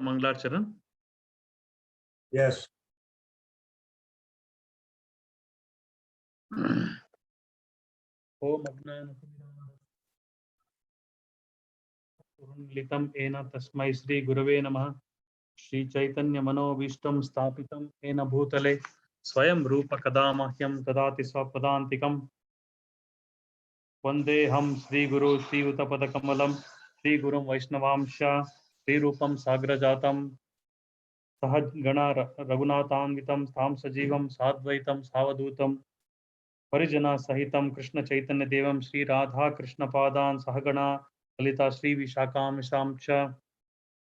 Mangalacharan? Yes. Om Litam ena tasmai Sri Gurave Namaha. Shri Chaitanya Manovistam Stapitam ena Bhutale Swayam Rupa Kadamahyam Tadati Swapadantikam Vandeham Sri Guru Sri Utapada Kamalam Sri Gurum Vaishnavamsha Sri Rupam Sagrajatam Sahaj Gana Raghunatanvitam Tham Sajivam Sadvaitam Savadutam Parijana Sahitam Krishna Chaitanya Devam Sri Radha Krishna Padan Sahagana Lalita Sri Vishakam Shamcha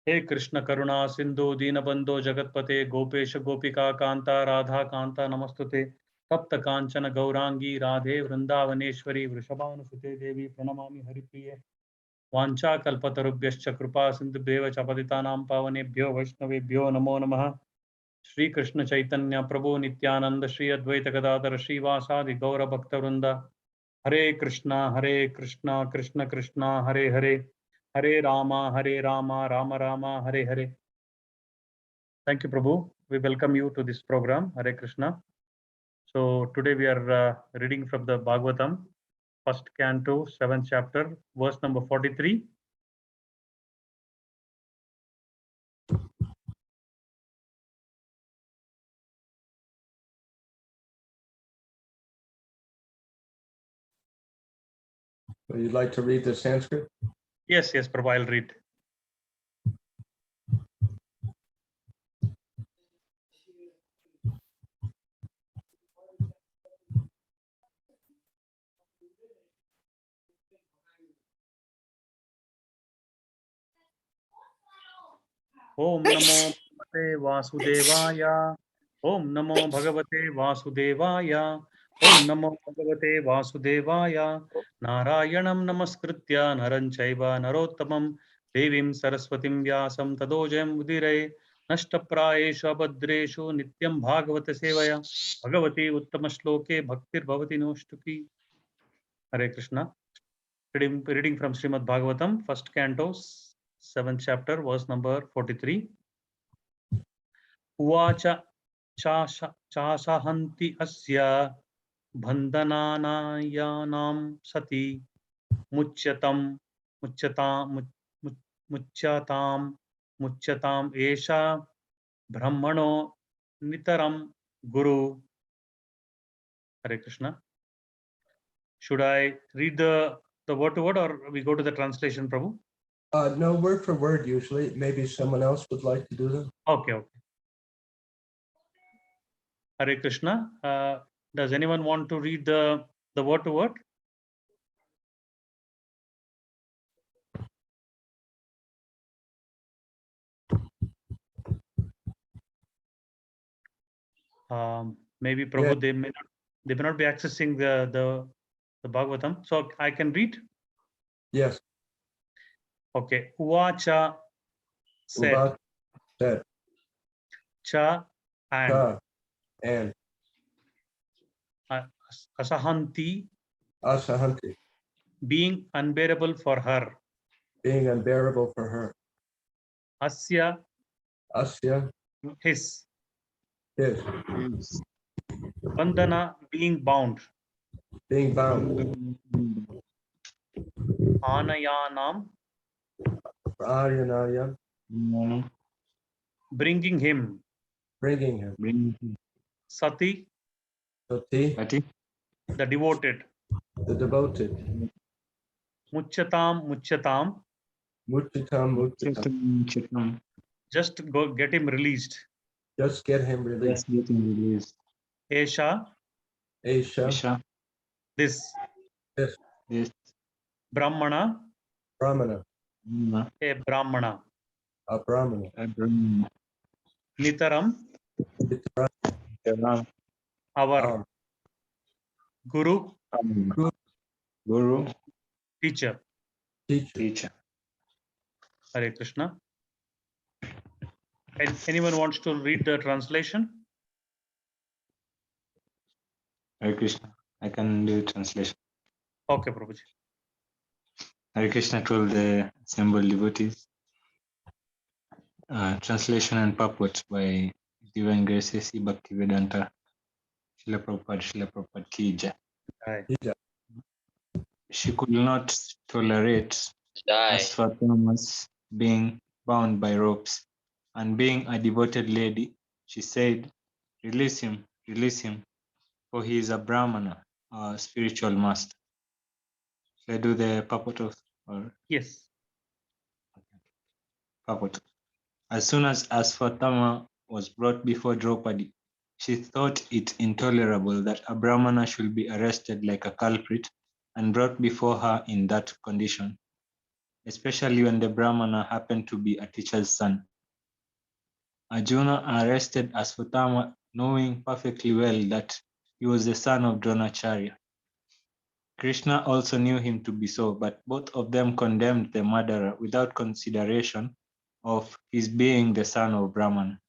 हे कृष्ण करुणा सिंधु दीनबंधो जगतपते गोपेश गोपिका कांता राधा कांता नमस्तुते तप्त कांचन गौरांगी राधे वृंदावनेश्वरी वृषभानुसुते देवी प्रणमामि हरिप्रिये वांछा कल्पतरुभ्यश्च कृपा सिंधुभ्येव च पतितानां पावनेभ्यो वैष्णवेभ्यो नमो नमः श्री कृष्ण चैतन्य प्रभु नित्यानंद श्री अद्वैत गदाधर श्रीवासादि गौर भक्तवृंद हरे Krishna Krishna Krishna Hare Hare Hare Rama, Rama Rama, Hare Hare. Thank you, Prabhu. We welcome you to this program, Hare Krishna. So today we are reading from the Bhagavatam, first canto, 7th chapter, verse number 43. Would you like to read the Sanskrit? Yes, Prabhu, I'll read. Om Namo Bhagavate Vasudevaya. Om Namo Bhagavate Vasudevaya. Om Namo Bhagavate Vasudevaya. Narayanam Namaskritya Naran Chaiva Narottamam Devim Saraswatim Vyasam Tadojayam Udire Nashtaprayeshu Abhadreshu Nityam Bhagavata Sevaya Bhagavati Uttama Bhaktir Bhavati Noshtuki. Hare Krishna. Reading from Srimad Bhagavatam, first canto, 7th chapter, verse number 43. Uvacha chasahanti asya bandhananayanam sati mucyatam esha brahmano nitaram guru. Hare Krishna. Should I read the word to word or we go to the translation, Prabhu? No, word for word usually. Maybe someone else would like to do that. Okay. Hare Krishna. Does anyone want to read the word to word? Maybe Prabhu, yeah. They may not be accessing the Bhagavatam. So I can read? Yes. Okay. Uvacha said. Cha and. Asahanti. Being unbearable for her. Asya. His. Bandhana, being bound. Anayanam. Bringing him. Sati. The devoted. Mucyatam. Just go get him released. Just get him released. Esha. This. Brahmana. A Brahmana. Nitaram. Our Guru. Teacher. Hare Krishna. And anyone wants to read the translation? Hare Krishna. I can do translation. Okay, Prabhuji. Hare Krishna to all the assembled devotees. Translation and purport by Divine Grace A.C. Bhaktivedanta Srila Prabhupada Ki Jai. Right. She could not tolerate Die. Asvatthama's being bound by ropes, and being a devoted lady, she said, release him, for he is a Brahmana, a spiritual master. Shall I do the purport of or Yes. purport? As soon as Asvatthama was brought before Draupadi, she thought it intolerable that a Brahmana should be arrested like a culprit and brought before her in that condition, especially when the Brahmana happened to be a teacher's son. Arjuna arrested Asvatthama, knowing perfectly well that he was the son of Dronacharya. Krishna also knew him to be so, but both of them condemned the murderer without consideration of his being the son of Brahman.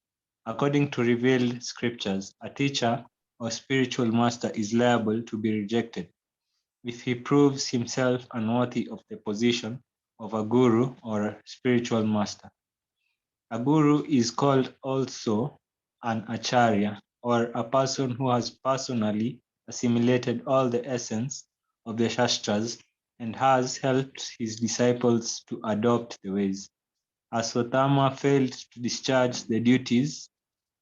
According to revealed scriptures, a teacher or spiritual master is liable to be rejected if he proves himself unworthy of the position of a guru or spiritual master. A guru is called also an acharya, or a person who has personally assimilated all the essence of the Shastras and has helped his disciples to adopt the ways. Asvatthama failed to discharge the duties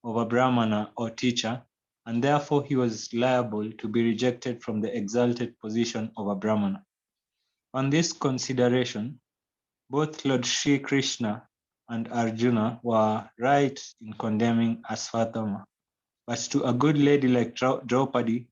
of a Brahmana or teacher, and therefore he was liable to be rejected from the exalted position of a Brahmana. On this consideration, both Lord Sri Krishna and Arjuna were right in condemning Asvatthama. But to a good lady like Draupadi,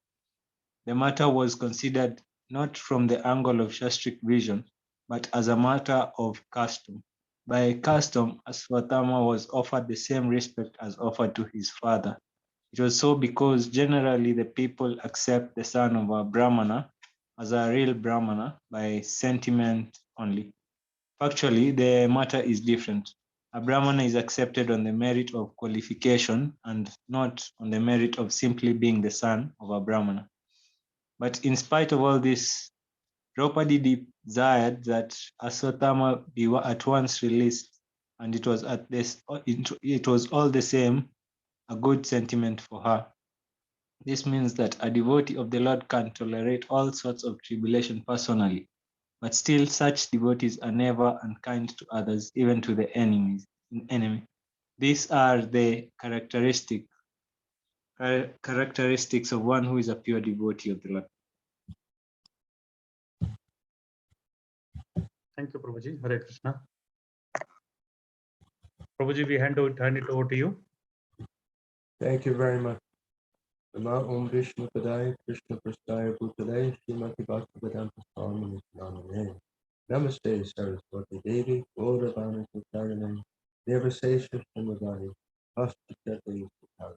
the matter was considered not from the angle of Shastric vision, but as a matter of custom. By custom, Asvatthama was offered the same respect as offered to his father. It was so because generally the people accept the son of a Brahmana as a real Brahmana by sentiment only. Factually, the matter is different. A Brahmana is accepted on the merit of qualification and not on the merit of simply being the son of a Brahmana. But in spite of all this, Draupadi desired that Asvatthama be at once released, and it was all the same a good sentiment for her. This means that a devotee of the Lord can tolerate all sorts of tribulation personally, but still such devotees are never unkind to others, even to the enemy. These are the characteristics of one who is a pure devotee of the Lord. Thank you, Prabhuji. Hare Krishna. Prabhuji, we hand it over to you. Thank you very much. Nama Om Vishnu Padaya Krishna Prastaya Bhutale Srimati Bhaktivedanta Swami Namaste. Namaste Saraswati Devi Gauravani Sutarane Devasesha Srimavani Hastakati Sutara.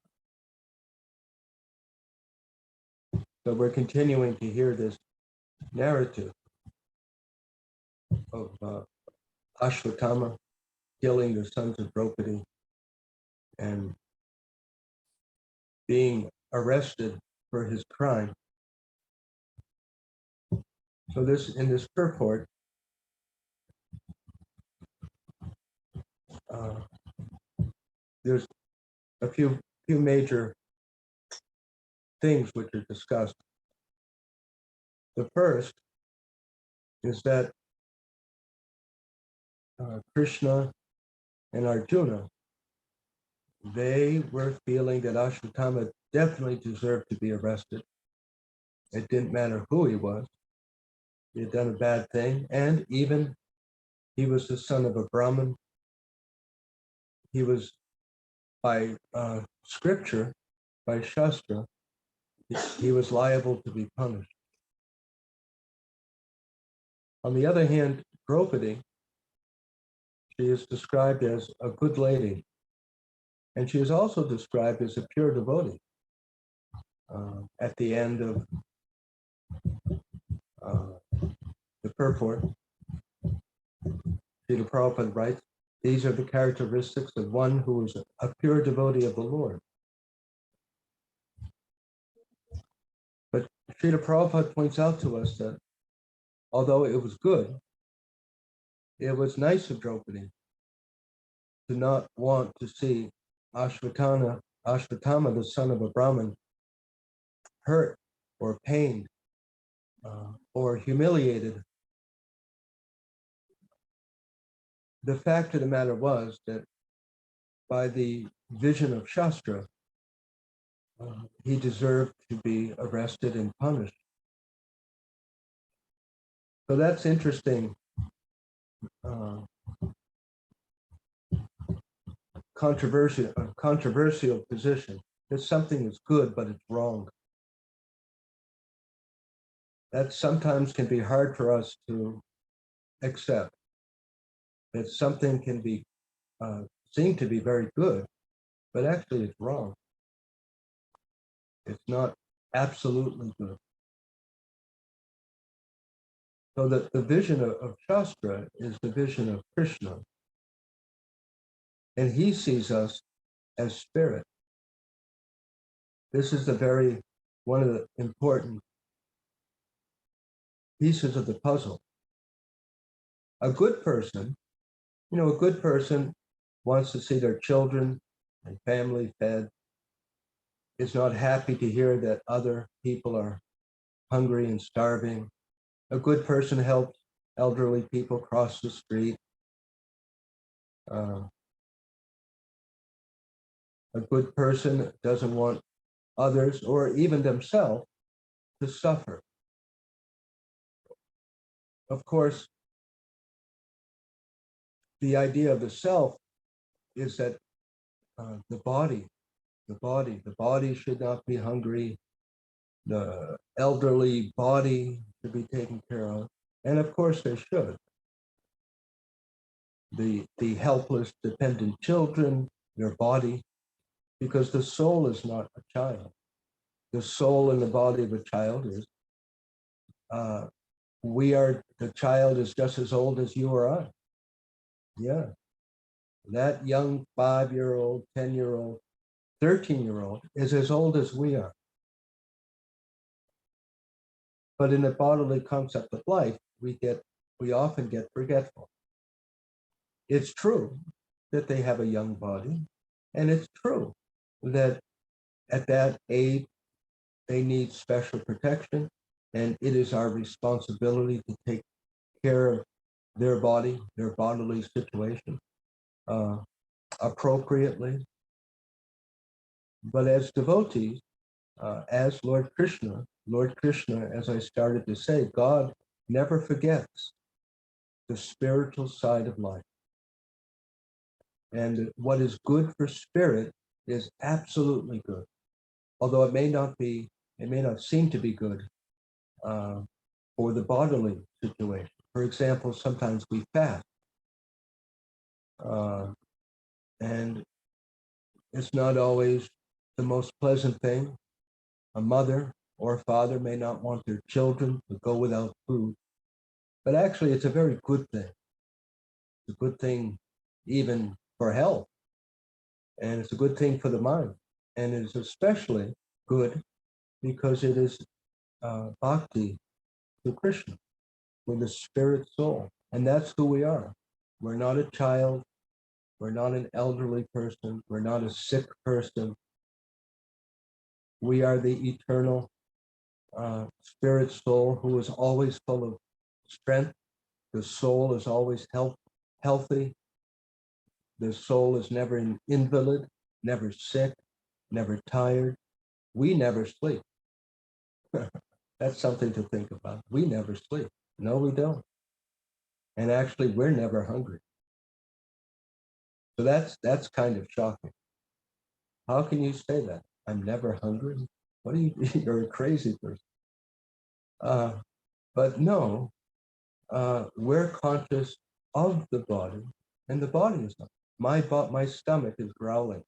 So we're continuing to hear this narrative of Ashwatthama killing the sons of Draupadi and being arrested for his crime. So in this purport, there's a few major things which are discussed. The first is that Krishna and Arjuna, they were feeling that Ashwatthama definitely deserved to be arrested. It didn't matter who he was. He had done a bad thing, and even he was the son of a Brahmin. He was, by scripture, by Shastra, he was liable to be punished. On the other hand, Draupadi, she is described as a good lady, and she is also described as a pure devotee. At the end of the purport, Srila Prabhupada writes, these are the characteristics of one who is a pure devotee of the Lord. But Srila Prabhupada points out to us that although it was good, it was nice of Draupadi to not want to see Ashvatthama, the son of a Brahmin, hurt or pained or humiliated. The fact of the matter was that by the vision of Shastra, he deserved to be arrested and punished. So that's interesting. Controversial position that something is good, but it's wrong. That sometimes can be hard for us to accept. That something can be seem to be very good, but actually it's wrong. It's not absolutely good. So that the vision of Shastra is the vision of Krishna. And he sees us as spirit. This is one of the important pieces of the puzzle. A good person wants to see their children and family fed, is not happy to hear that other people are hungry and starving. A good person helps elderly people cross the street. A good person doesn't want others or even themselves to suffer. Of course, the idea of the self is that the body should not be hungry. The elderly body should be taken care of. And of course they should. The helpless, dependent children, their body, because the soul is not a child. The soul in the body of a child is, the child is just as old as you or I. Yeah. That young 5-year-old, 10-year-old, 13-year-old is as old as we are. But in the bodily concept of life, we often get forgetful. It's true that they have a young body, and it's true that at that age, they need special protection, and it is our responsibility to take care of their body, their bodily situation appropriately. But as devotees, as Lord Krishna, as I started to say, God never forgets the spiritual side of life. And what is good for spirit is absolutely good. Although it may not seem to be good for the bodily situation. For example, sometimes we fast. And it's not always the most pleasant thing. A mother or father may not want their children to go without food. But actually, it's a very good thing. It's a good thing even for health. And it's a good thing for the mind. And it's especially good because it is bhakti to Krishna, with the spirit soul. And that's who we are. We're not a child. We're not an elderly person. We're not a sick person. We are the eternal spirit soul who is always full of strength. The soul is always healthy. The soul is never an invalid, never sick, never tired. We never sleep. That's something to think about. We never sleep. No, we don't. And actually, we're never hungry. So that's kind of shocking. How can you say that? I'm never hungry? What are you? You're a crazy person. But no, we're conscious of the body, and the body is not. My stomach is growling.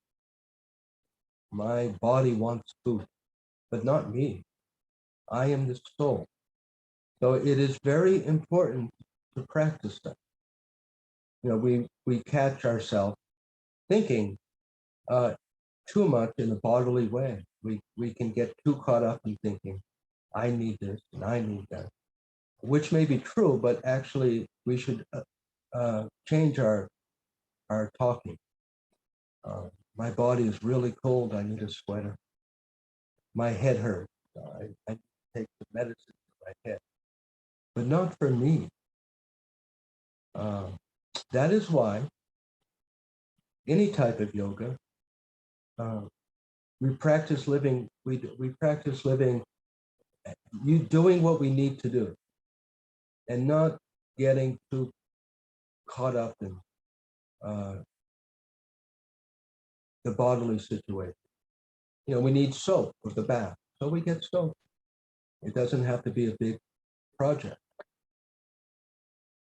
My body wants food, but not me. I am the soul. So it is very important to practice that. You know, we catch ourselves thinking too much in a bodily way. We can get too caught up in thinking, I need this and I need that, which may be true, but actually we should change our talking. My body is really cold. I need a sweater. My head hurts. I take the medicine for my head, but not for me. That is why any type of yoga, we practice living. We practice living. You doing what we need to do, and not getting too caught up in the bodily situation. You know, we need soap for the bath, so we get soap. It doesn't have to be a big project.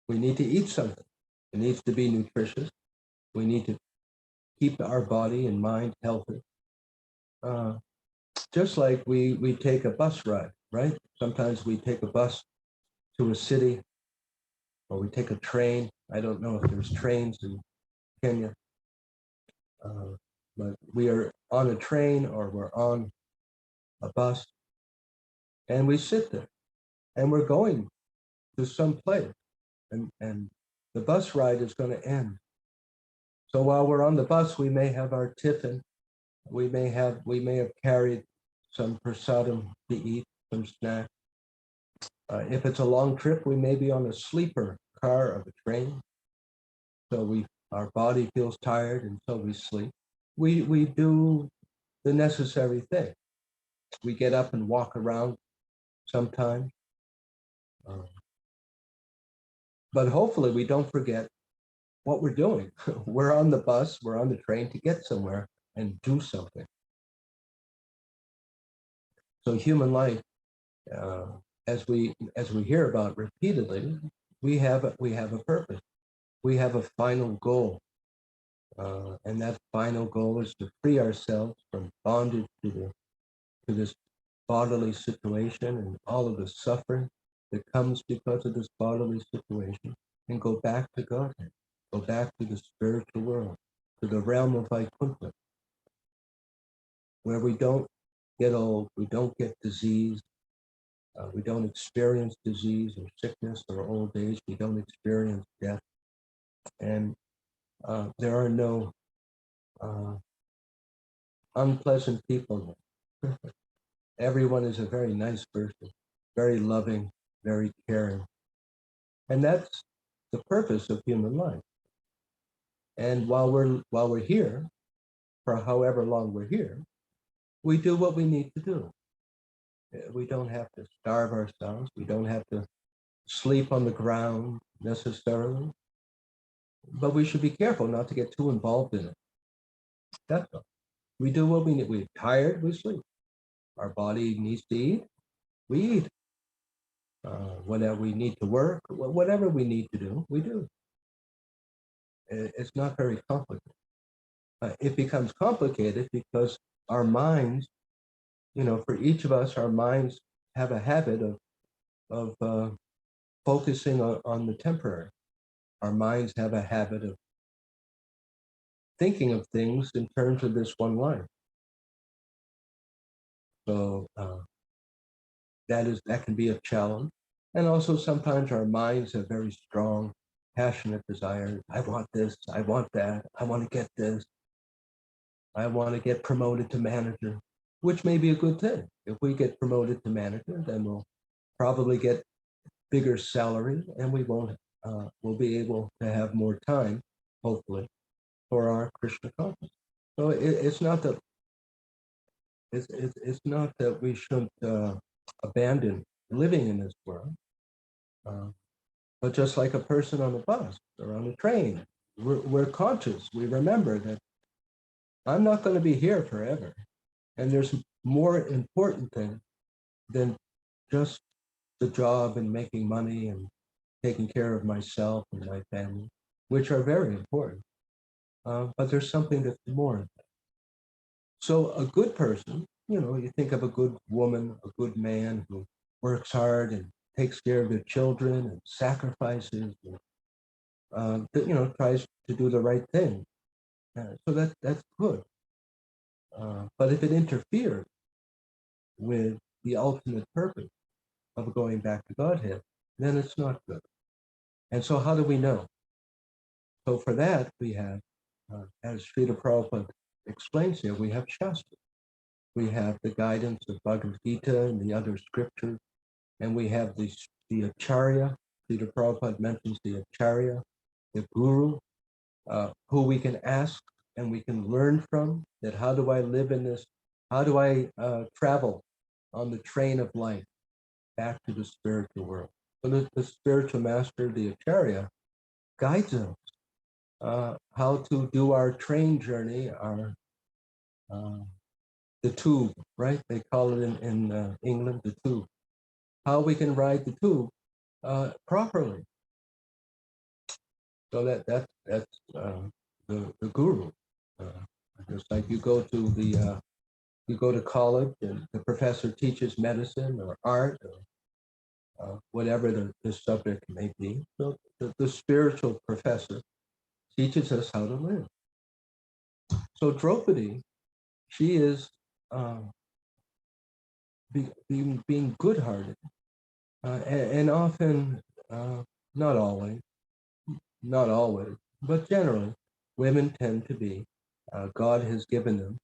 We need to eat something. It needs to be nutritious. We need to keep our body and mind healthy. Just like we take a bus ride, right? Sometimes we take a bus to a city, or we take a train. I don't know if there's trains in Kenya, but we are on a train or we're on a bus, and we sit there, and we're going to some place, and the bus ride is going to end. So while we're on the bus, we may have our tiffin, we may have carried some prasadam to eat, some snack. If it's a long trip, we may be on a sleeper car of a train. So our body feels tired, and so we sleep. We do the necessary thing. We get up and walk around sometimes. But hopefully we don't forget what we're doing. We're on the bus, we're on the train to get somewhere and do something. So human life, as we hear about repeatedly, we have a purpose. We have a final goal, and that final goal is to free ourselves from bondage to this bodily situation and all of the suffering that comes because of this bodily situation, and go back to Godhead, go back to the spiritual world, to the realm of Vaikuntha, where we don't get old, we don't get disease, we don't experience disease or sickness or old age, we don't experience death, and there are no unpleasant people. Everyone is a very nice person, very loving, very caring. And that's the purpose of human life. And while we're here, for however long we're here, we do what we need to do. We don't have to starve ourselves. We don't have to sleep on the ground necessarily. But we should be careful not to get too involved in it. That's all. We do what we need. We're tired, we sleep. Our body needs to eat, we eat. Whenever we need to work, whatever we need to do, we do. It's not very complicated. It becomes complicated because our minds, for each of us, our minds have a habit of focusing on the temporary. Our minds have a habit of thinking of things in terms of this one life. So that can be a challenge. And also sometimes our minds have very strong, passionate desires. I want this, I want that, I want to get this. I want to get promoted to manager, which may be a good thing. If we get promoted to manager, then we'll probably get bigger salary, and we'll be able to have more time, hopefully, for our Krishna consciousness. So it's not that we shouldn't abandon living in this world, but just like a person on a bus or on a train, we're conscious. We remember that I'm not going to be here forever, and there's more important things than just the job and making money and taking care of myself and my family, which are very important. But there's something that's more. So a good person, you think of a good woman, a good man who works hard and takes care of their children and sacrifices, and, tries to do the right thing. So that's good. But if it interferes with the ultimate purpose of going back to Godhead, then it's not good. And so how do we know? So for that, we have, as Srila Prabhupada explains here, we have Shastra. We have the guidance of Bhagavad Gita and the other scriptures, and we have the Acharya. Srila Prabhupada mentions the Acharya, the Guru, who we can ask and we can learn from, that how do I live in this, how do I travel on the train of life back to the spiritual world. So the spiritual master, the Acharya, guides us how to do our train journey, our the tube, right? They call it in England, the tube. How we can ride the tube properly. So that's the guru. Just like you go to college and the professor teaches medicine or art or whatever the subject may be. So the spiritual professor teaches us how to live. So Draupadi, she is being good-hearted, and often, not always, but generally, women tend to be. God has given them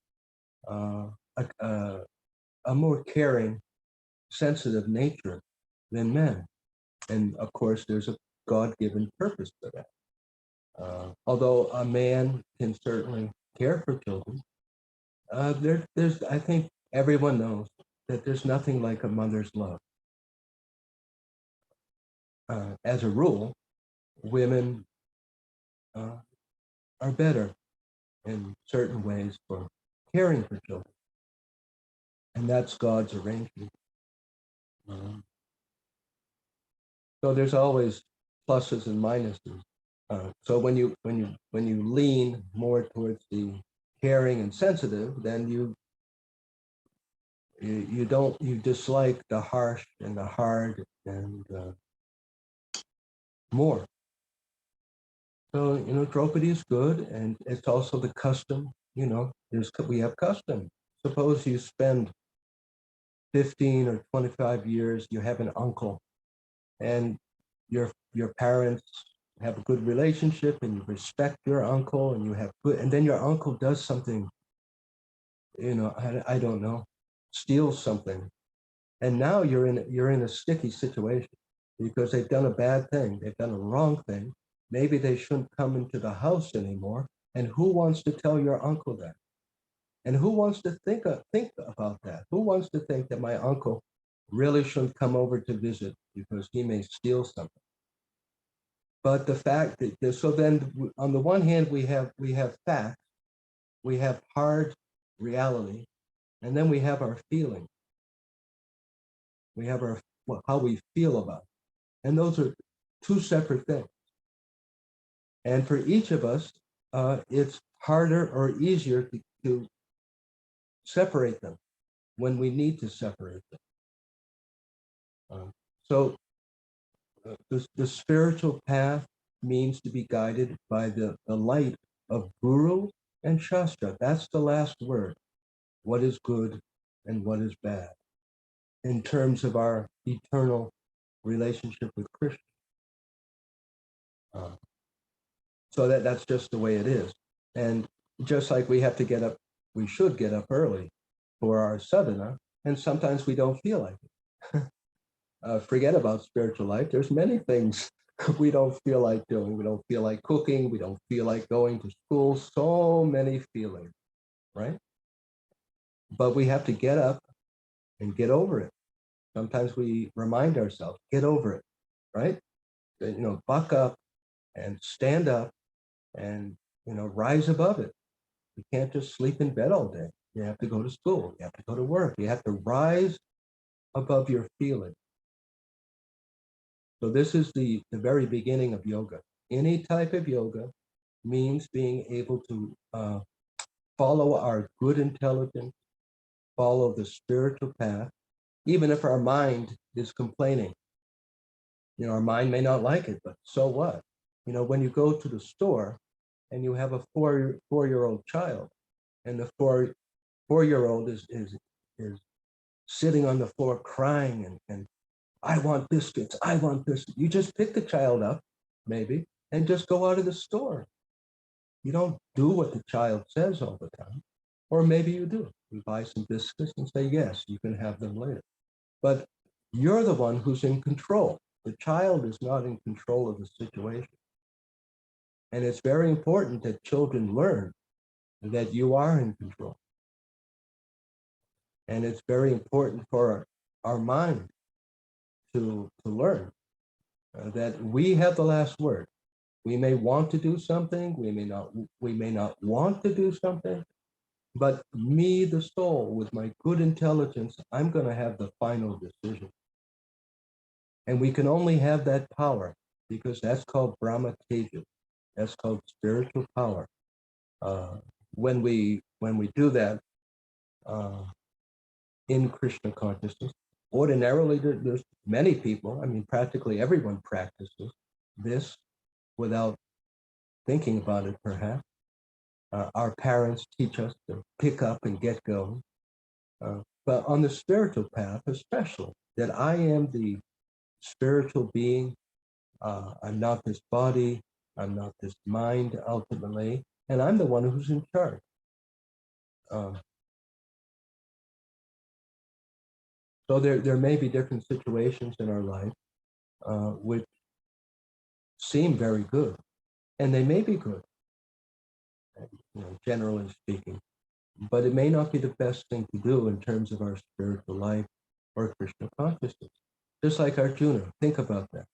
a more caring, sensitive nature than men, and of course, there's a God-given purpose for that. Although a man can certainly care for children, there's I think everyone knows that there's nothing like a mother's love. As a rule, women are better in certain ways for caring for children, and that's God's arrangement. So there's always pluses and minuses. So when you lean more towards the caring and sensitive, then you dislike the harsh and the hard and more. So Draupadi is good, and it's also the custom. We have custom. Suppose you spend 15 or 25 years, you have an uncle, and your parents have a good relationship, and you respect your uncle, and you have good, and then your uncle does something, I don't know, steals something, and now you're in a sticky situation because they've done a bad thing, they've done a wrong thing. Maybe they shouldn't come into the house anymore. And who wants to tell your uncle that? And who wants to think about that? Who wants to think that my uncle really shouldn't come over to visit because he may steal something? But the fact that, so then on the one hand, we have facts, we have hard reality, and then we have our feeling. We have how we feel about it. And those are two separate things. And for each of us, it's harder or easier to separate them when we need to separate them. So the spiritual path means to be guided by the light of Guru and Shastra. That's the last word. What is good and what is bad in terms of our eternal relationship with Krishna. So that's just the way it is. And just like we have to get up, we should get up early for our sadhana, and sometimes we don't feel like it. Forget about spiritual life. There's many things we don't feel like doing. We don't feel like cooking. We don't feel like going to school. So many feelings, right? But we have to get up and get over it. Sometimes we remind ourselves, get over it, right? Buck up and stand up and, rise above it. You can't just sleep in bed all day. You have to go to school. You have to go to work. You have to rise above your feeling. So this is the very beginning of yoga. Any type of yoga means being able to follow our good intelligence, follow the spiritual path, even if our mind is complaining. Our mind may not like it, but so what? When you go to the store and you have a four-year-old child, and the four-year-old is sitting on the floor crying and I want biscuits, I want this. You just pick the child up, maybe, and just go out of the store. You don't do what the child says all the time. Or maybe you do. You buy some biscuits and say, yes, you can have them later. But you're the one who's in control. The child is not in control of the situation. And it's very important that children learn that you are in control. And it's very important for our mind to learn that we have the last word. We may want to do something, we may not want to do something, but me, the soul, with my good intelligence, I'm going to have the final decision. And we can only have that power because that's called Brahma Teja. That's called spiritual power. When we do that in Krishna consciousness, ordinarily there's many people. I mean, practically everyone practices this without thinking about it. Perhaps our parents teach us to pick up and get going. But on the spiritual path, especially, that I am the spiritual being. I'm not this body. I'm not this mind ultimately, and I'm the one who's in charge. So there may be different situations in our life which seem very good, and they may be good, generally speaking, but it may not be the best thing to do in terms of our spiritual life or Krishna consciousness. Just like Arjuna, think about that.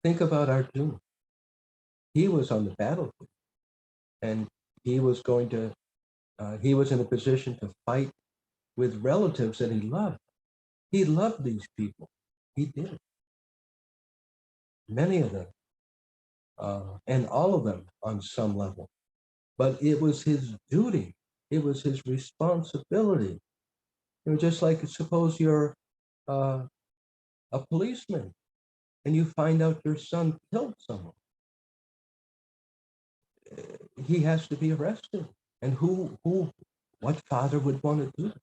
Think about Arjuna. He was on the battlefield, and he was he was in a position to fight with relatives that he loved. He loved these people. He did. Many of them, and all of them on some level. But it was his duty. It was his responsibility. Just like suppose you're a policeman and you find out your son killed someone. He has to be arrested. And what father would want to do it?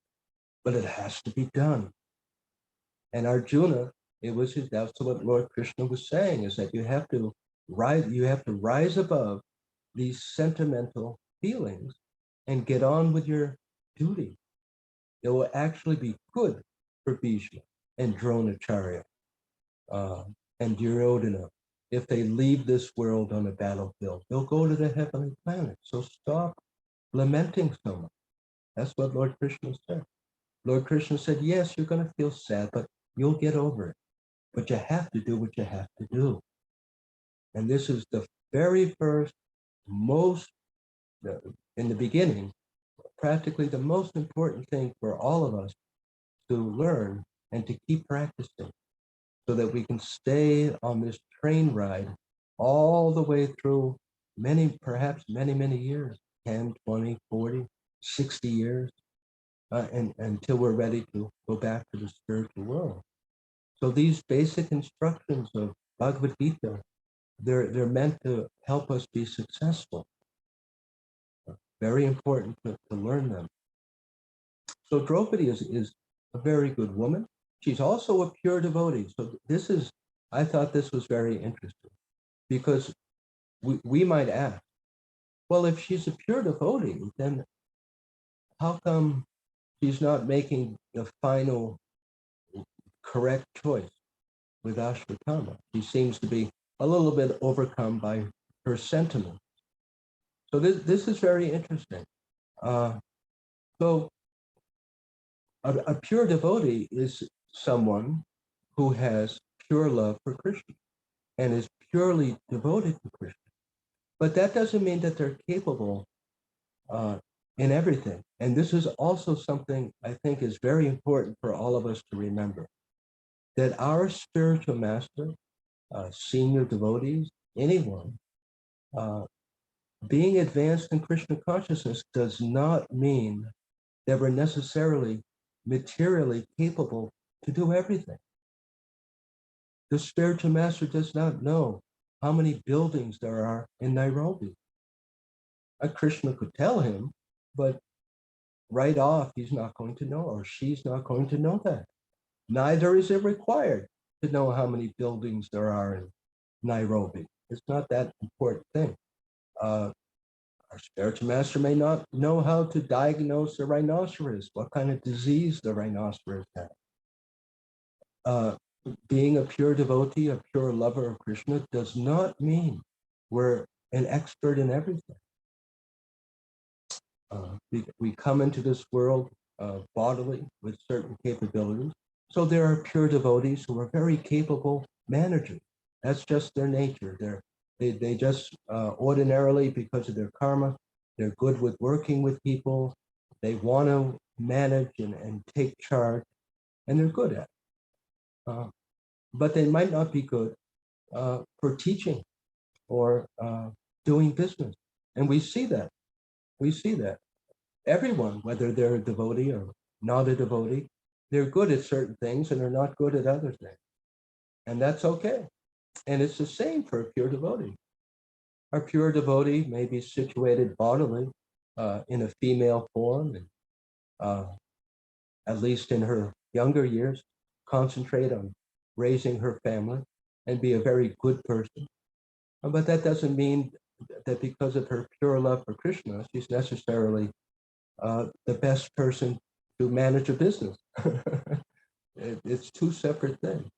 But it has to be done. And Arjuna, that's what Lord Krishna was saying, is that you have to rise above these sentimental feelings and get on with your duty. It will actually be good for Bhishma and Dronacharya and Duryodhana. If they leave this world on a battlefield, they'll go to the heavenly planet. So stop lamenting so much. That's what Lord Krishna said. Lord Krishna said, yes, you're going to feel sad, but you'll get over it. But you have to do what you have to do. And this is the very first, in the beginning, practically the most important thing for all of us to learn and to keep practicing so that we can stay on this train ride all the way through perhaps many years, 10, 20, 40, 60 years, and until we're ready to go back to the spiritual world. So these basic instructions of Bhagavad Gita, they're meant to help us be successful. Very important to learn them. So Draupadi is a very good woman. She's also a pure devotee. So I thought this was very interesting because we might ask, well, if she's a pure devotee, then how come she's not making the final correct choice with Ashwatthama? She seems to be a little bit overcome by her sentiment. So this is very interesting. So a pure devotee is someone who has pure love for Krishna and is purely devoted to Krishna. But that doesn't mean that they're capable in everything. And this is also something I think is very important for all of us to remember, that our spiritual master, senior devotees, anyone, being advanced in Krishna consciousness does not mean that we're necessarily materially capable to do everything. The spiritual master does not know how many buildings there are in Nairobi. Krishna could tell him, but right off, he's not going to know, or she's not going to know that. Neither is it required to know how many buildings there are in Nairobi. It's not that important thing. Our spiritual master may not know how to diagnose a rhinoceros, what kind of disease the rhinoceros has. Being a pure devotee, a pure lover of Krishna does not mean we're an expert in everything. We come into this world bodily with certain capabilities. So there are pure devotees who are very capable managers. That's just their nature. They just ordinarily, because of their karma, they're good with working with people. They want to manage and take charge, and they're good at it. But they might not be good for teaching or doing business. And we see that. We see that. Everyone, whether they're a devotee or not a devotee, they're good at certain things and they're not good at other things. And that's okay. And it's the same for a pure devotee. A pure devotee may be situated bodily in a female form, and at least in her younger years, concentrate on raising her family and be a very good person. But that doesn't mean that because of her pure love for Krishna, she's necessarily the best person to manage a business. It's two separate things.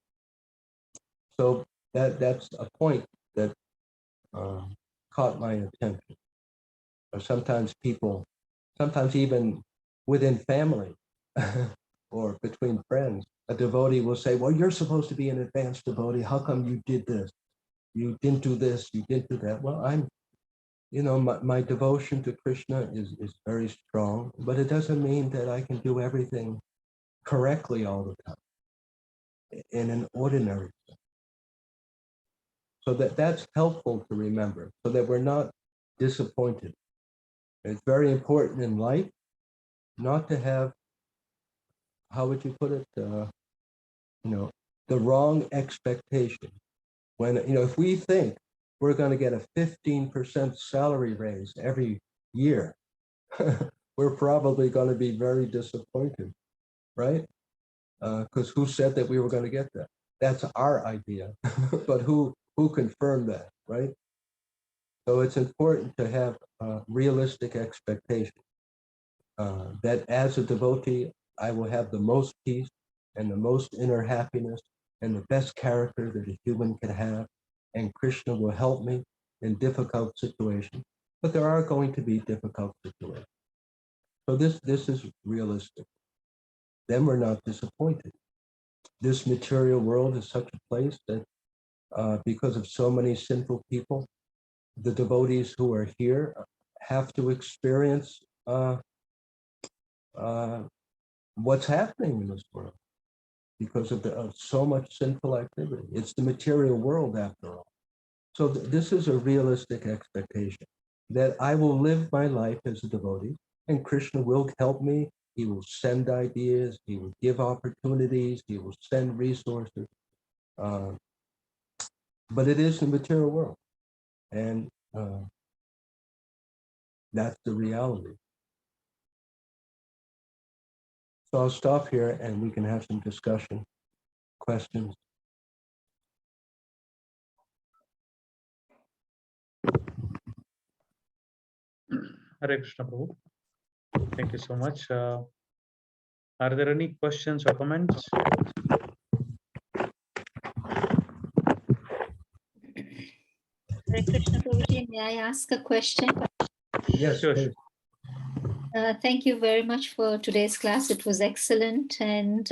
So that's a point that caught my attention. Sometimes people, sometimes even within family or between friends, a devotee will say, well, you're supposed to be an advanced devotee. How come you did this? You didn't do this, you didn't do that. Well, my devotion to Krishna is very strong, but it doesn't mean that I can do everything correctly all the time in an ordinary sense. So that's helpful to remember so that we're not disappointed. It's very important in life not to have, how would you put it, the wrong expectation. When, if we think we're going to get a 15% salary raise every year, we're probably going to be very disappointed, right? Because who said that we were going to get that? That's our idea, but who confirmed that, right? So it's important to have realistic expectations that as a devotee, I will have the most peace and the most inner happiness and the best character that a human can have, and Krishna will help me in difficult situations. But there are going to be difficult situations. So this is realistic. Then we're not disappointed. This material world is such a place that because of so many sinful people, the devotees who are here have to experience what's happening in this world because of so much sinful activity. It's the material world after all. So this is a realistic expectation that I will live my life as a devotee and Krishna will help me. He will send ideas, he will give opportunities, he will send resources. But it is the material world. And that's the reality. So I'll stop here and we can have some discussion, questions. Hare Krishna Prabhu. Thank you so much. Are there any questions or comments? Hare Krishna Prabhuji, may I ask a question? Yes, Sure. please. Thank you very much for today's class. It was excellent. And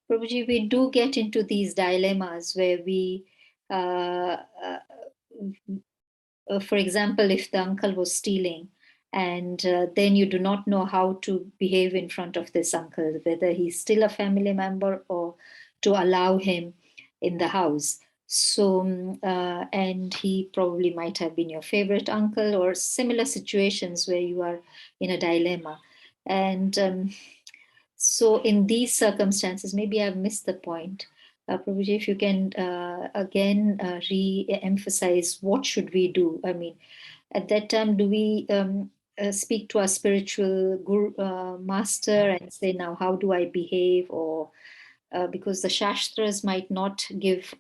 Prabhuji, we do get into these dilemmas where we, for example, if the uncle was stealing and then you do not know how to behave in front of this uncle, whether he's still a family member or to allow him in the house. So, and he probably might have been your favorite uncle or similar situations where you are in a dilemma. And so in these circumstances, maybe I've missed the point. Prabhuji, if you can again re-emphasize what should we do? I mean, at that time, do we speak to our spiritual guru, master and say, now, how do I behave? Or because the Shastras might not give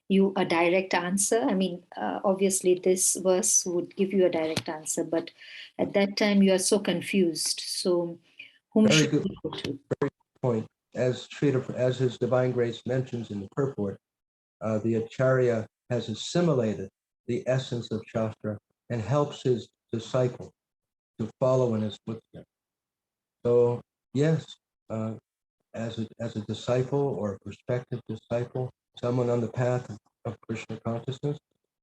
you a direct answer? I mean, obviously this verse would give you a direct answer, but at that time you are so confused. So whom Very should good we go to? point. As His Divine Grace mentions in the purport, the Acharya has assimilated the essence of Shastra and helps his disciple to follow in his footsteps. So yes, as a disciple or a prospective disciple, someone on the path of Krishna consciousness,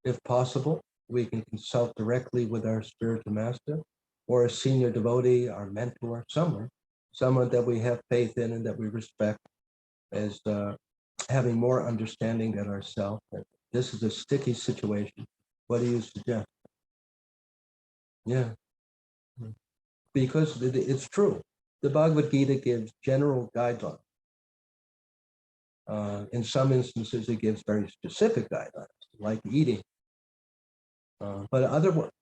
if possible, we can consult directly with our spiritual master or a senior devotee, our mentor, someone that we have faith in and that we respect as having more understanding than ourselves. This is a sticky situation. What do you suggest? Yeah, because it's true. The Bhagavad Gita gives general guidelines. In some instances, it gives very specific guidelines, like eating. But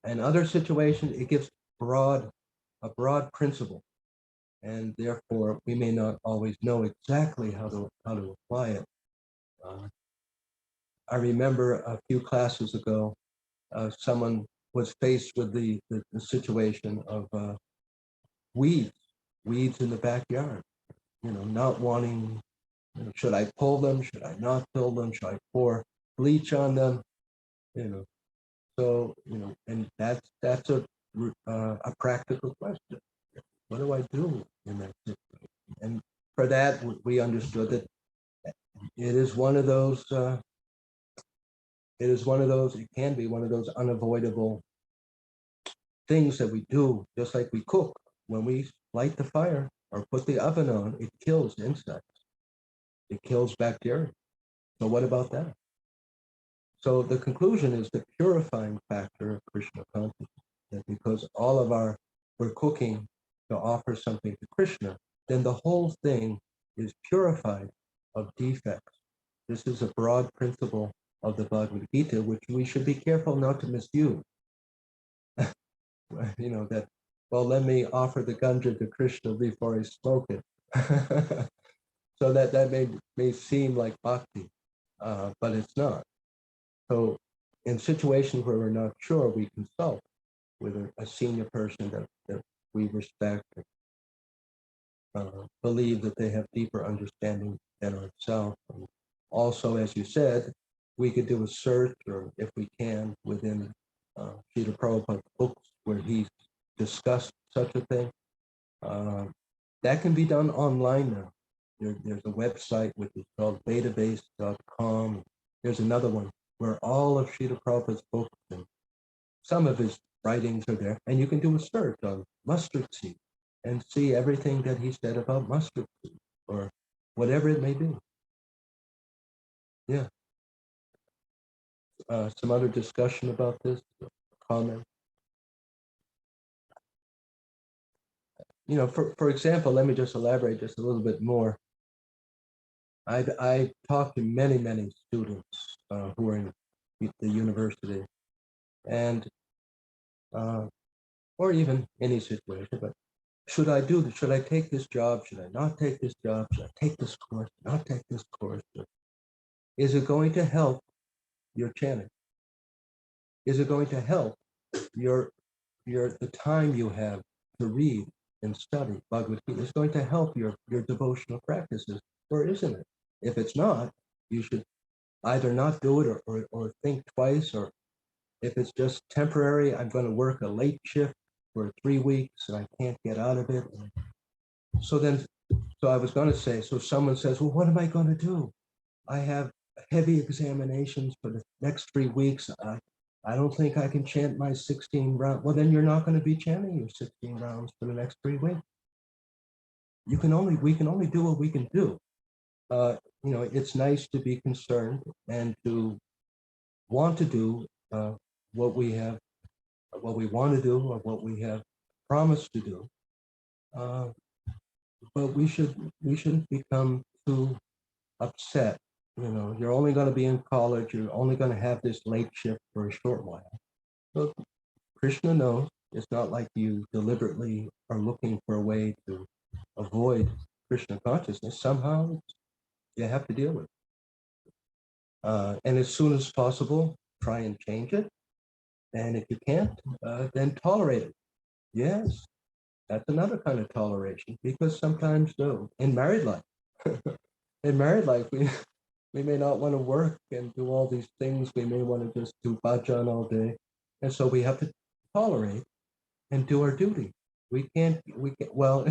in other situations, it gives a broad principle, and therefore we may not always know exactly how to apply it. I remember a few classes ago, someone was faced with the situation of weeds in the backyard. Not wanting. Should I pull them? Should I not pull them? Should I pour bleach on them? So and that's a practical question. What do I do in that situation? And for that, we understood that it is one of those. It can be one of those unavoidable things that we do, just like we cook. When we light the fire or put the oven on, it kills insects. It kills bacteria. So what about that? So the conclusion is the purifying factor of Krishna consciousness. That because we're cooking to offer something to Krishna, then the whole thing is purified of defects. This is a broad principle of the Bhagavad Gita, which we should be careful not to misuse. That, well, let me offer the ganja to Krishna before I smoke it. So that may seem like bhakti, but it's not. So in situations where we're not sure, we consult with a senior person that we respect, believe that they have deeper understanding than ourselves. And also, as you said, we could do a search, or if we can, within Srila Prabhupada's books where he's discussed such a thing. That can be done online now. There's a website which is called database.com. There's another one where all of Srila Prabhupada's books and some of his writings are there, and you can do a search on mustard seed and see everything that he said about mustard seed or whatever it may be. Yeah. Some other discussion about this, comment. For example, let me just elaborate just a little bit more. I talked to many students who are in the university, and or even any situation, but should I take this job? Should I not take this job? Should I take this course? Not take this course? Is it going to help your chanting? Is it going to help the time you have to read and study Bhagavad Gita? Is going to help your devotional practices, or isn't it? If it's not, you should either not do it or think twice, or if it's just temporary, I'm going to work a late shift for 3 weeks and I can't get out of it. So I was going to say, so someone says, well, what am I going to do? I have heavy examinations for the next 3 weeks. I don't think I can chant my 16 rounds. Well, then you're not going to be chanting your 16 rounds for the next 3 weeks. We can only do what we can do. It's nice to be concerned and to want to do what we want to do or what we have promised to do. But we shouldn't become too upset. You're only going to be in college. You're only going to have this late shift for a short while. But Krishna knows it's not like you deliberately are looking for a way to avoid Krishna consciousness. Somehow you have to deal with it. And as soon as possible, try and change it. And if you can't, then tolerate it. Yes, that's another kind of toleration, because sometimes in married life, in married life, we may not want to work and do all these things. We may want to just do bhajan all day. And so we have to tolerate and do our duty. We can't, well,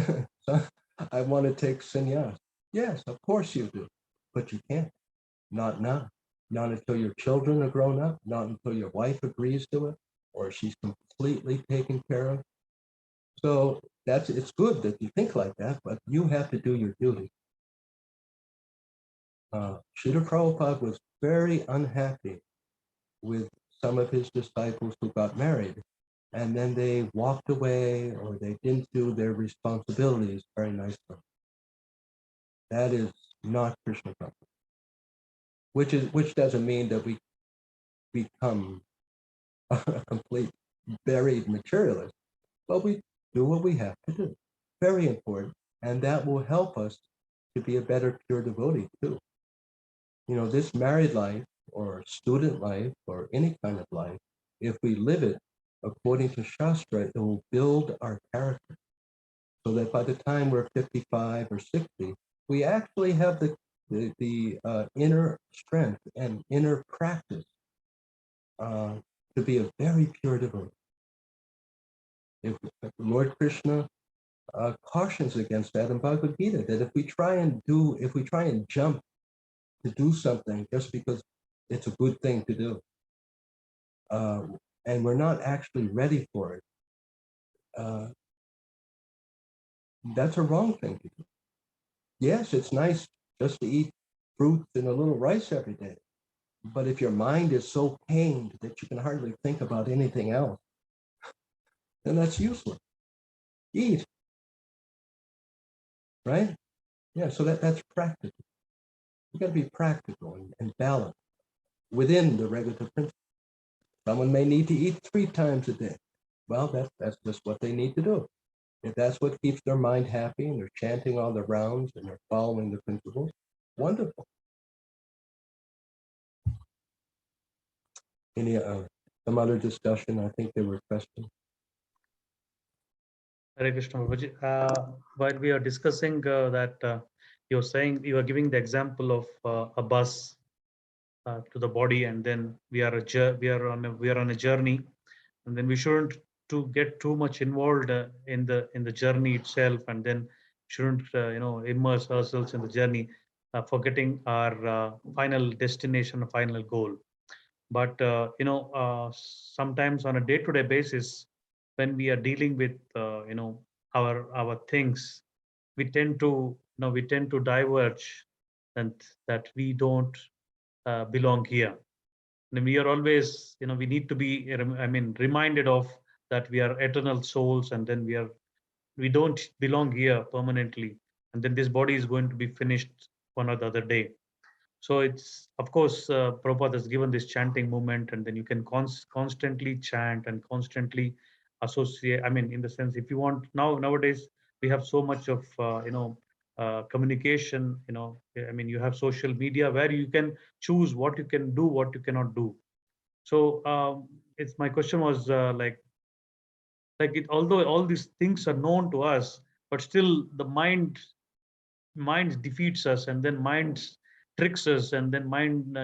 I want to take sannyas. Yes, of course you do, but you can't. Not now. Not until your children are grown up, not until your wife agrees to it, or she's completely taken care of. So it's good that you think like that, but you have to do your duty. Srila Prabhupada was very unhappy with some of his disciples who got married, and then they walked away or they didn't do their responsibilities very nicely. That is not Krishna consciousness. Which doesn't mean that we become a complete buried materialist, but we do what we have to do. Very important, and that will help us to be a better pure devotee too. You know, this married life or student life or any kind of life, if we live it according to Shastra, it will build our character so that by the time we're 55 or 60, we actually have the inner strength and inner practice to be a very pure devotee. If Lord Krishna cautions against that in Bhagavad Gita, that if we try and jump to do something just because it's a good thing to do, and we're not actually ready for it, that's a wrong thing to do. Yes, it's nice just to eat fruits and a little rice every day, but if your mind is so pained that you can hardly think about anything else, then that's useless. Eat, right? Yeah, so that's practical. You got to be practical and balanced within the regulative principle. Someone may need to eat 3 times a day. Well, that's just what they need to do. If that's what keeps their mind happy and they're chanting all the rounds and they're following the principles, wonderful. Any some other discussion? I think there were questions. Hare Krishna Prabhuji. While we are discussing that, you're saying you are giving the example of a bus to the body, and then we are on a journey, and then we shouldn't to get too much involved in the journey itself, and then shouldn't immerse ourselves in the journey, forgetting our final destination, final goal. But sometimes on a day-to-day basis, when we are dealing with our things, we tend to diverge, and that we don't belong here. And we are always, we need to be, reminded of that we are eternal souls, and then we don't belong here permanently, and then this body is going to be finished one or the other day. So it's, of course, Prabhupada has given this chanting movement, and then you can constantly chant and constantly associate. I mean, in the sense, if you want, nowadays we have so much of communication. You have social media where you can choose what you can do, what you cannot do. So it's my question was although all these things are known to us, but still the mind defeats us, and then mind tricks us, and then mind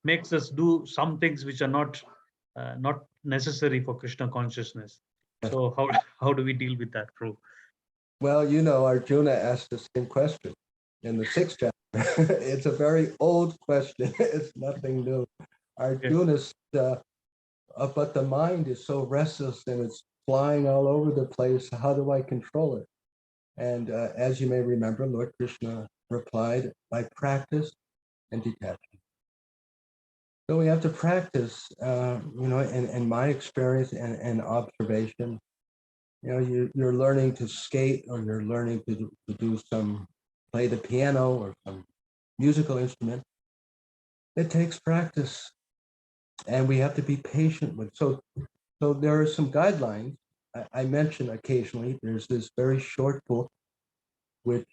makes us do some things which are not necessary for Krishna consciousness. So how do we deal with that, Prabhu? Well, Arjuna asked the same question in the 6th chapter. It's a very old question. It's nothing new. Arjuna said, but the mind is so restless and it's flying all over the place. How do I control it? And as you may remember, Lord Krishna replied, by practice and detachment. So we have to practice, in my experience and observation, you're learning to skate, or you're learning to play the piano or some musical instrument. It takes practice, and we have to be patient with. So there are some guidelines. I mention occasionally, there's this very short book, which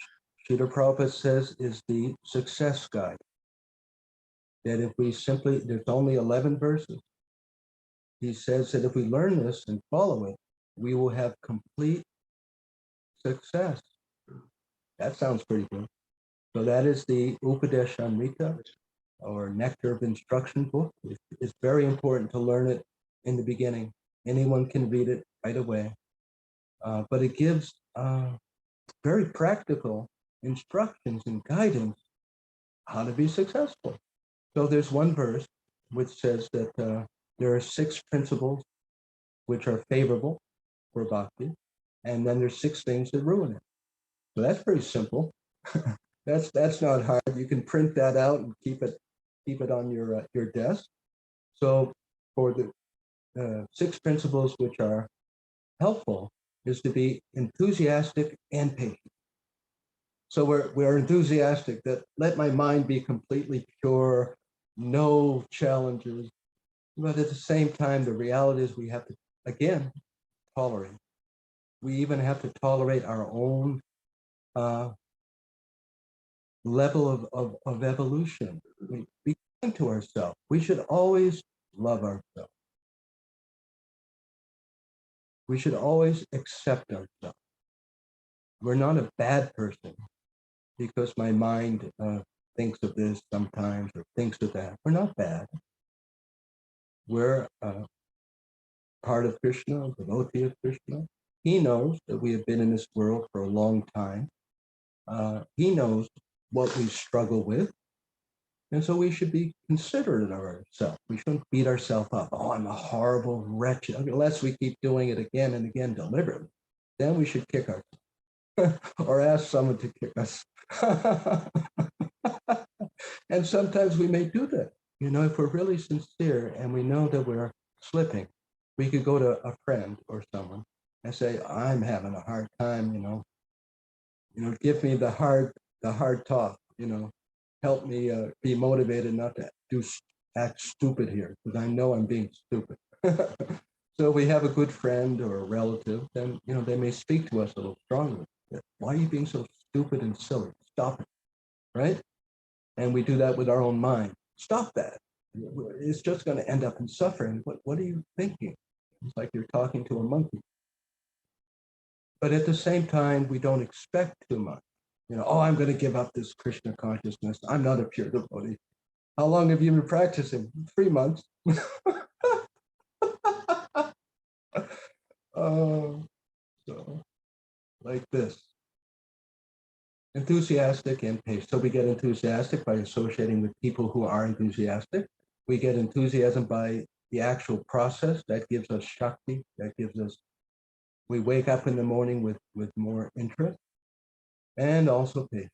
Srila Prabhupada says is the success guide. that if we simply, there's only 11 verses. He says that if we learn this and follow it, we will have complete success. That sounds pretty good. So that is the Upadeshamrita, or Nectar of Instruction book. It's very important to learn it in the beginning. Anyone can read it right away. But it gives very practical instructions and guidance how to be successful. So there's one verse which says that there are 6 principles which are favorable for bhakti, and then there's 6 things that ruin it. So that's pretty simple. That's not hard. You can print that out and keep it on your desk. So for the 6 principles which are helpful is to be enthusiastic and patient. So we're enthusiastic, that let my mind be completely pure, no challenges. But at the same time, the reality is we have to, again, tolerate. We even have to tolerate our own level of evolution. We be kind to ourselves. We should always love ourselves. We should always accept ourselves. We're not a bad person because my mind thinks of this sometimes or thinks of that. We're not bad. We're part of Krishna, a devotee of Krishna. He knows that we have been in this world for a long time. He knows what we struggle with. And so we should be considerate of ourselves. We shouldn't beat ourselves up. Oh, I'm a horrible wretch. Unless we keep doing it again and again deliberately, then we should kick ourselves or ask someone to kick us. And sometimes we may do that. You know, if we're really sincere and we know that we're slipping, we could go to a friend or someone and say, I'm having a hard time, give me the hard talk, help me be motivated not to act stupid here, because I know I'm being stupid. So we have a good friend or a relative, then, they may speak to us a little strongly. Why are you being so stupid and silly? Stop it, right? And we do that with our own mind. Stop that. It's just going to end up in suffering. What are you thinking? It's like you're talking to a monkey. But at the same time, we don't expect too much. Oh, I'm going to give up this Krishna consciousness. I'm not a pure devotee. How long have you been practicing? 3 months. So like this. Enthusiastic and patient. So we get enthusiastic by associating with people who are enthusiastic. We get enthusiasm by the actual process. That gives us shakti. That gives us, we wake up in the morning with more interest. And also patience.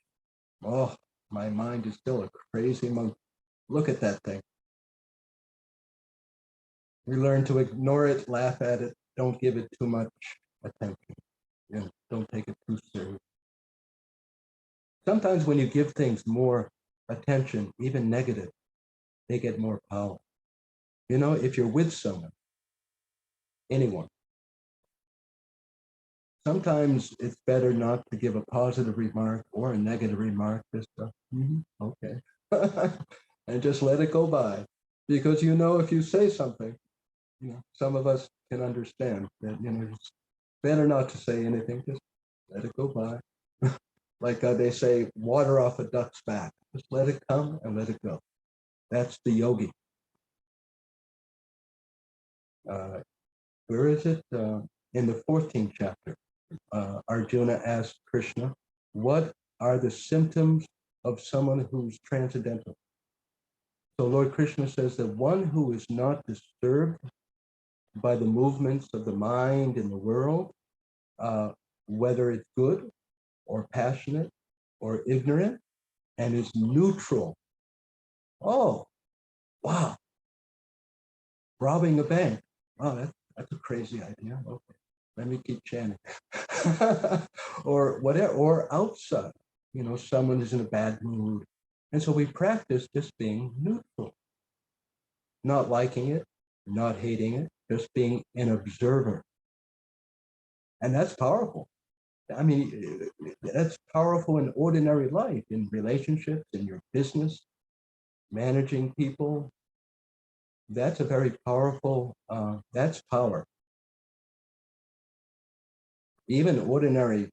Oh, my mind is still a crazy monkey. Look at that thing. We learn to ignore it, laugh at it, don't give it too much attention. Don't take it too serious. Sometimes when you give things more attention, even negative, they get more power. If you're with someone, anyone, sometimes it's better not to give a positive remark or a negative remark, just okay. And just let it go by. Because if you say something, some of us can understand that, it's better not to say anything, just let it go by. Like they say, water off a duck's back. Just let it come and let it go. That's the yogi. Where is it? In the 14th chapter, Arjuna asked Krishna, what are the symptoms of someone who's transcendental? So Lord Krishna says that one who is not disturbed by the movements of the mind in the world, whether it's good or passionate or ignorant, and is neutral. Oh, wow. Robbing a bank. Oh, that's a crazy idea. Okay, let me keep chanting. Or whatever, or outside, someone is in a bad mood. And so we practice just being neutral, not liking it, not hating it, just being an observer. And that's powerful. I mean, that's powerful in ordinary life, in relationships, in your business. managing people, that's a very powerful, that's power. Even ordinary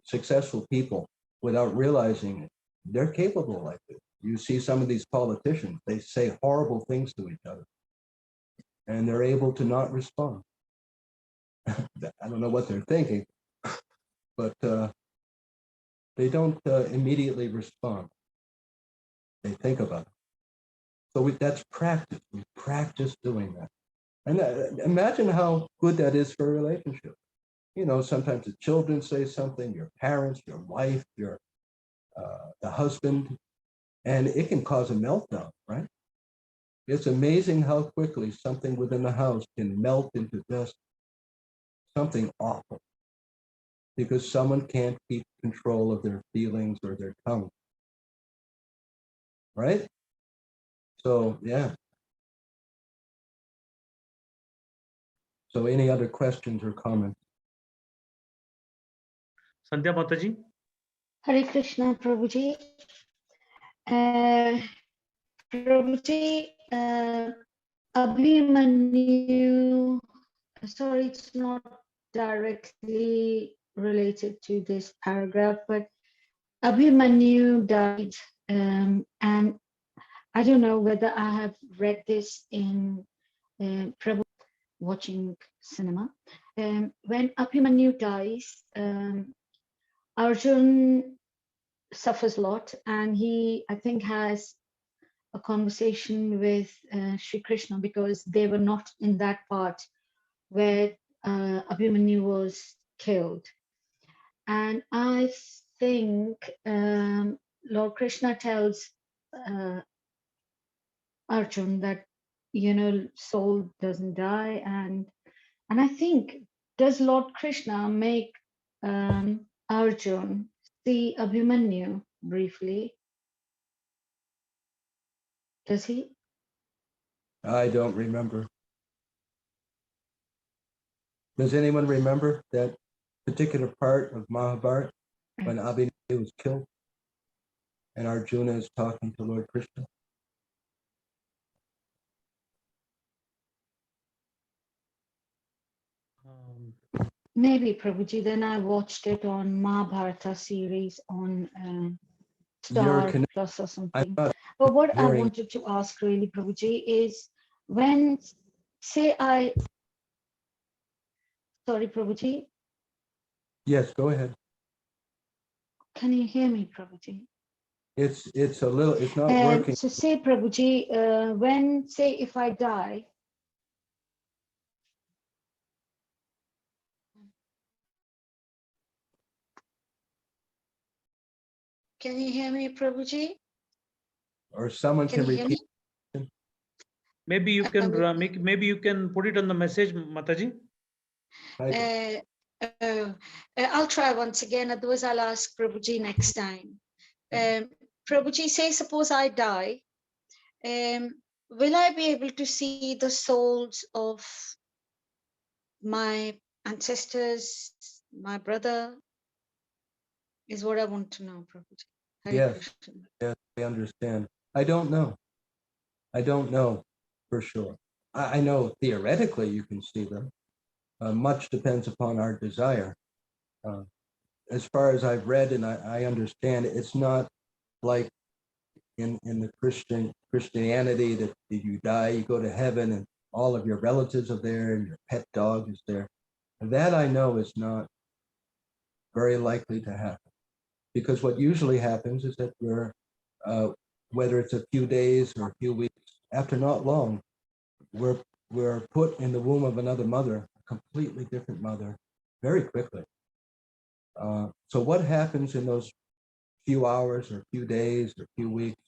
successful people, without realizing it, they're capable like this. You see some of these politicians, they say horrible things to each other, and they're able to not respond. I don't know what they're thinking, but they don't immediately respond. They think about it. So that's practice. We practice doing that. And imagine how good that is for a relationship. You know, sometimes the children say something, your parents, your wife, the husband, and it can cause a meltdown, right? It's amazing how quickly something within the house can melt into just something awful because someone can't keep control of their feelings or their tongue, right? So, yeah. So any other questions or comments? Sandhya Mataji. Hare Krishna, Prabhuji. Prabhuji, Abhimanyu, sorry, it's not directly related to this paragraph, but Abhimanyu died, and I don't know whether I have read this in Prabhu watching cinema. When Abhimanyu dies, Arjun suffers a lot, and he, I think, has a conversation with Sri Krishna because they were not in that part where Abhimanyu was killed. And I think Lord Krishna tells Arjun that, you know, soul doesn't die. And I think, does Lord Krishna make Arjun see Abhimanyu briefly? Does he? I don't remember. Does anyone remember that particular part of Mahabharata when Abhimanyu was killed and Arjuna is talking to Lord Krishna? Maybe, Prabhuji, then I watched it on Mahabharata series on Star Plus or something. But what I wanted to ask really, Prabhuji, is when, say sorry, Prabhuji. Yes, go ahead. Can you hear me, Prabhuji? It's a little, it's not working. So say, Prabhuji, when, say, if I die, can you hear me, Prabhuji? Or someone can repeat. Maybe you can maybe you can put it on the message, Mataji. I'll try once again, otherwise I'll ask Prabhuji next time. Prabhuji, say suppose I die, will I be able to see the souls of my ancestors, my brother, is what I want to know, Prabhuji. Yes, yes, I understand. I don't know. I don't know for sure. I know theoretically you can see them. Much depends upon our desire. As far as I've read and I understand, it's not like in the Christianity that you die, you go to heaven and all of your relatives are there and your pet dog is there. That I know is not very likely to happen, because what usually happens is that we're, whether it's a few days or a few weeks, after not long, we're put in the womb of another mother, a completely different mother, very quickly. So what happens in those few hours or few days or few weeks,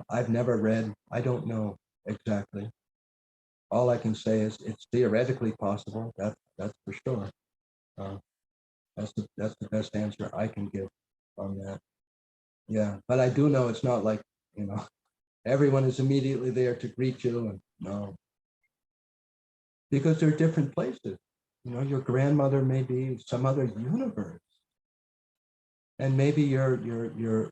I've never read. I don't know exactly. All I can say is it's theoretically possible. That's for sure. That's the best answer I can give on that. Yeah, but I do know it's not like, you know, everyone is immediately there to greet you, and no, because they're different places. You know, your grandmother may be some other universe, and maybe your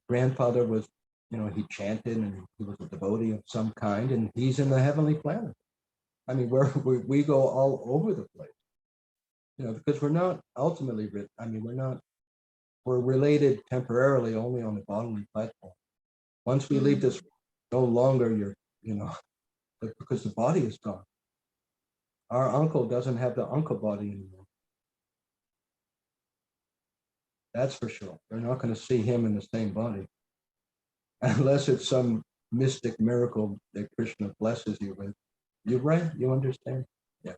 grandfather was he chanted and he was a devotee of some kind, and he's in the heavenly planet. I mean, we go all over the place, because we're not ultimately written. I mean, we're related temporarily only on the bodily platform. Once we leave this, no longer because the body is gone. Our uncle doesn't have the uncle body anymore. That's for sure. We're not going to see him in the same body. Unless it's some mystic miracle that Krishna blesses you with. You're right. You understand? Yeah.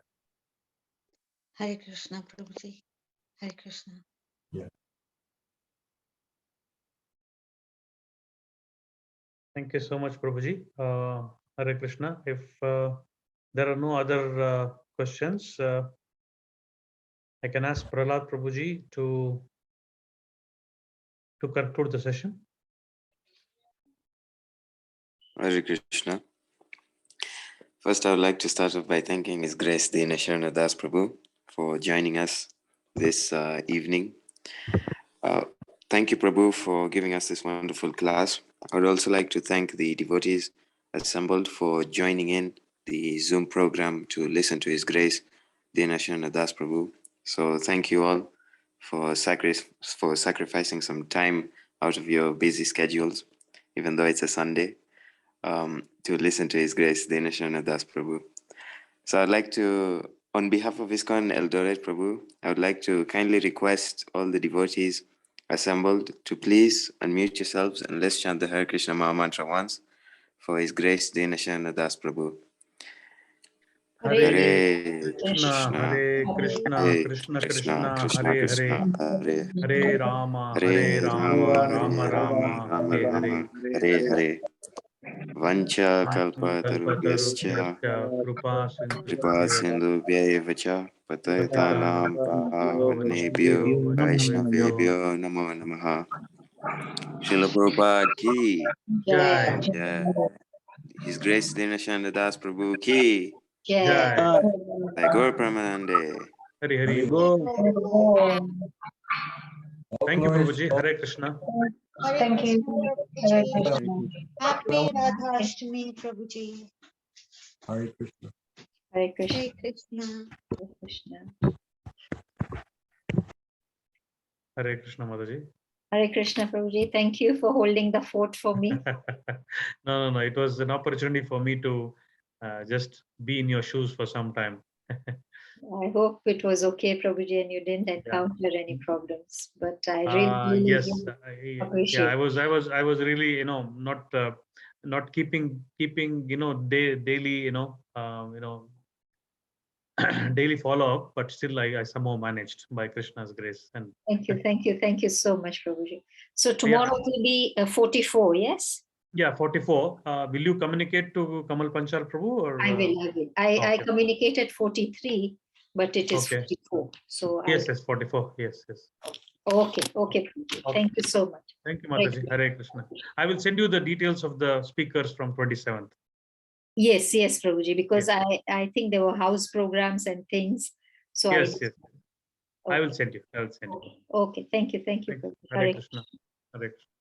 Hare Krishna, Prabhuji. Hare Krishna. Yeah. Thank you so much, Prabhuji. Hare Krishna. If there are no other questions, I can ask Prahlad Prabhuji to conclude the session. Hare Krishna. First, I would like to start off by thanking His Grace Dina Sharana Das Prabhu for joining us this evening. Thank you, Prabhu, for giving us this wonderful class. I would also like to thank the devotees assembled for joining in the Zoom program to listen to His Grace Dina Sharana Das Prabhu. So thank you all for sacrificing some time out of your busy schedules, even though it's a Sunday, to listen to His Grace Dina Sharana Das Prabhu. So I'd like to, on behalf of ISKCON Eldoret Prabhu, I would like to kindly request all the devotees assembled to please unmute yourselves and let's chant the Hare Krishna Maha Mantra once for His Grace Dina Sharana Das Prabhu. Hare Krishna, Hare Krishna, Krishna Krishna, Hare Hare, Hare Rama, Rama Rama, Hare Hare. Hare Hare. Vancha kalpatarubhyascha Kalpatarubhyascha kripa Kripa sindhubhyo Sindhubhya Vacha Patayitanam Pavanebhyo Vaishnavebhyo Namo Namaha. Srila Prabhupada ki Jai, Jai. His Grace Dina Sharana Das Prabhu ki Jai, Jai Gaur Pramanande. Hare Hare. All Thank you, glories- Prabhuji. Hare Krishna. Thank you. Well, Happy Radha Ashtami, Prabhuji. Hare Krishna. Hare Krishna. Hare Krishna. Hare Krishna. Hare Krishna, Mataji. Hare Krishna, Prabhuji. Thank you for holding the fort for me. No. It was an opportunity for me to just be in your shoes for some time. I hope it was okay, Prabhuji, and you didn't encounter any problems. But I really, Yes, appreciate. I was really, not keeping, daily, daily follow up, but still I somehow managed by Krishna's grace. And Thank you so much, Prabhuji. So tomorrow will be 44, yes? yeah, 44. Will you communicate to Kamal Panchal Prabhu? Or, I will. I okay. communicated 43, but it is Okay. 44. So Yes, 44. Yes. Okay, Prabhuji. Thank you so much. Thank you, Mataji. Hare Krishna. I will send you the details of the speakers from 27th. Yes, Prabhuji, because I think there were house programs and things. So Yes. Okay. I will send you. Okay. Thank you. Thank you. Prabhuji. Hare Krishna. Hare Krishna.